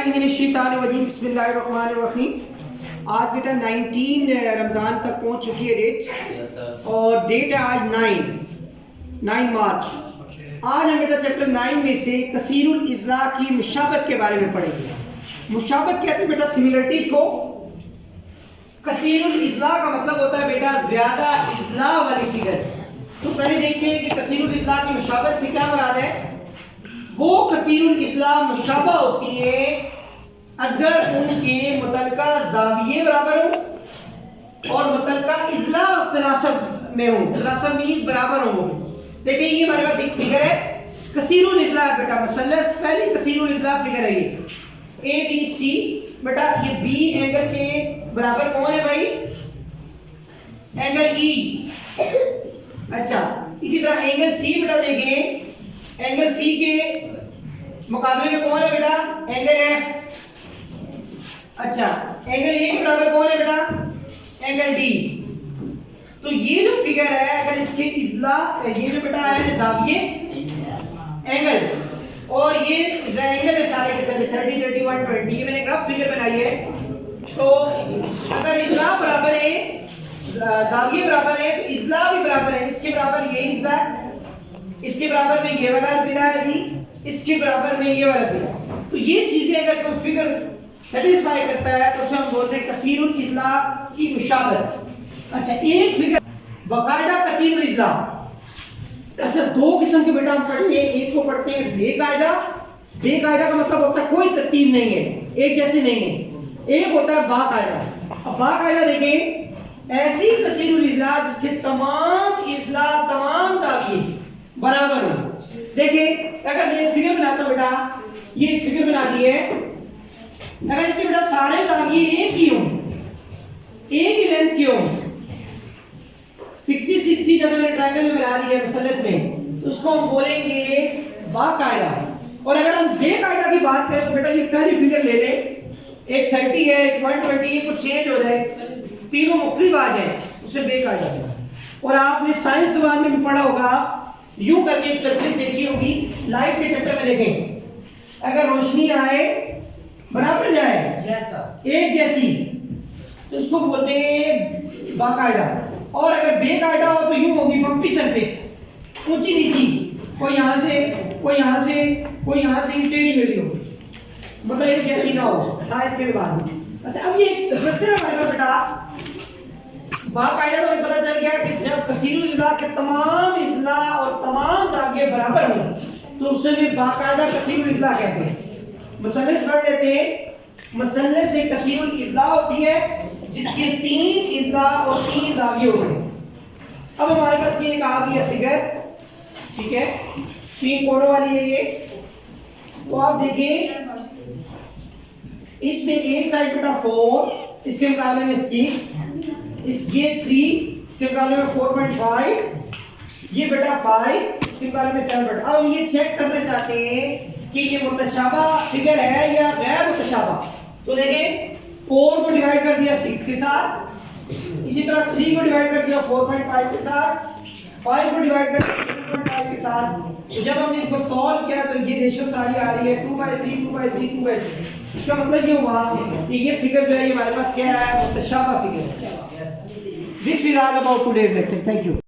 من الشیطان الرجیم بسم اللہ الرحمن الرحیم. آج بیٹا 19 رمضان تک پہنچ چکی ہے ڈیٹ, اور ڈیٹ ہے آج 9 مارچ. آج ہم بیٹا چیپٹر 9 میں سے کثیر الاضلاع کی مشابہت کے بارے میں پڑھیں گے. مشابہت کہتے ہیں بیٹا سملرٹیز کو. کثیر الاضلاع کا مطلب ہوتا ہے بیٹا زیادہ اضلاع والی فگر. تو پہلے دیکھتے ہیں کہ کثیر الاضلاع کی مشابہت سے کیا مراد ہے. وہ کثیر الاضلاع مشابہ ہوتی ہے اگر ان کے متعلقہ زاویے برابر ہوں اور متعلقہ اضلاع تناسب میں ہوں, تناسب میں برابر ہوں. دیکھیں یہ ہمارے پاس ایک فگر ہے کثیر الاضلاع بیٹا مثلث. پہلی کثیر الاضلاع فگر ہے یہ اے بی سی. بیٹا یہ بی اینگل کے برابر کون ہے بھائی؟ اینگل ای. اچھا اسی طرح اینگل سی بیٹا دیکھیں, اینگل سی کے مقابلے میں کون ہے بیٹا؟ Angle F. اچھا اینگل اے کے برابر کون ہے بیٹا؟ Angle D. تو یہ جو فگر ہے اگر اس کے اضلاع یہ جو بیٹا ہے زاویے اینگل اور یہ اینگل ہے سارے کے سارے 30 31 20, یہ میں نے گراف فگر بنائی ہے. تو اگر اضلاع برابر ہے زاویے برابر ہے تو اضلاع بھی برابر ہے. اس کے برابر یہ اضلاع, اس کے برابر میں یہ والا اضلاع ہے جی, اس کے برابر میں یہ والا اضلاع. تو یہ چیزیں اگر کوئی فگر سیٹسفائی کرتا ہے تو اسے ہم بولتے ہیں کثیر الاضلاع کی مشابہت. اچھا ایک فگر باقاعدہ کثیر الاضلاع. اچھا دو قسم کے بیٹا ہم پڑھتے ہیں. ایک کو پڑھتے ہیں بے قاعدہ. بے قاعدہ کا مطلب ہوتا ہے کوئی ترتیب نہیں ہے, ایک جیسے نہیں ہے. ایک ہوتا ہے باقاعدہ. اب باقاعدہ دیکھیں ایسی کثیر الاضلاع جس کے تمام اضلاع تمام زاویے برابر ہوں. دیکھیں اگر میں فگر بناتا ہوں بیٹا, یہ فگر بنا دی ہے, اگر اس کے بیٹا سارے زاویے ایک ہی ہوں, ایک ہی لینتھ کے ہوں, 60 جیسے میں نے ٹرائنگل میں بنا دی ہے مثلث میں, تو اس کو ہم بولیں گے باقاعدہ. اور اگر ہم بے قاعدہ کی بات کریں تو بیٹا یہ پہلی فگر لے لیں, ایک 30 ہے ایک 120, یہ کچھ چینج ہو جائے, تینوں مختلف آ جائیں, اسے بے قاعدہ ہے. اور آپ نے سائنس زبان میں بھی پڑھا ہوگا, یوں کر کے ایک سرفیس دیکھی ہوگی لائٹ کے چیپٹر میں. دیکھیں اگر روشنی آئے برابر جائے ایک جیسی تو اس کو بولتے ہیں باقاعدہ. اور اگر بے قاعدہ ہو تو یوں ہوگی بمپی سرفیس, اونچی نیچی, کوئی یہاں سے کوئی یہاں سے کوئی یہاں سے ٹیڑھی میڑھی ہو, مطلب ایک جیسی نہ ہو سائنس کے بعد. اچھا اب یہ کوسچن ہے ہمارے پاس بیٹا باقاعدہ تو ہمیں پتہ چل گیا کہ جب کثیر الاضلاع کے تمام اضلاع اور تمام زاویے برابر ہوں تو اسے بھی باقاعدہ کثیر الاضلاع کہتے ہیں. مثلث پڑھ لیتے ہیں. مثلث سے کثیر الاضلاع ہوتی ہے جس کے 3 اضلاع اور 3 زاویے ہوتے ہیں. اب ہمارے پاس یہ ایک آ گئی فگر, ٹھیک ہے, 3 کونوں والی ہے یہ. تو آپ دیکھیں اس میں ایک سائڈ بیٹا 4, اس کے مقابلے میں 6, یہ 3, اس کے مقابلے میں 4.5, یہ بیٹا 5, اس کے مقابلے میں 7. بیٹا اب ہم یہ چیک کرنا چاہتے ہیں کہ یہ متشابہ فگر ہے یا غیر متشابہ. تو دیکھیں 4 کو ڈیوائیڈ کر دیا 6 کے ساتھ, اسی طرح 3 کو ڈیوائیڈ کر دیا 4.5 کے ساتھ, 5 کو ڈیوائیڈ کر دیا 2.5 کے ساتھ. تو جب ہم نے ان کو سولو کیا تو یہ ریشو ساری آ رہی ہے 2/3 2/3 2/3. اس کا مطلب یہ ہوا کہ یہ فگر جو ہے یہ ہمارے پاس کیا ہے متشابہ فگر ہے. This is all about today's lecture. Thank you.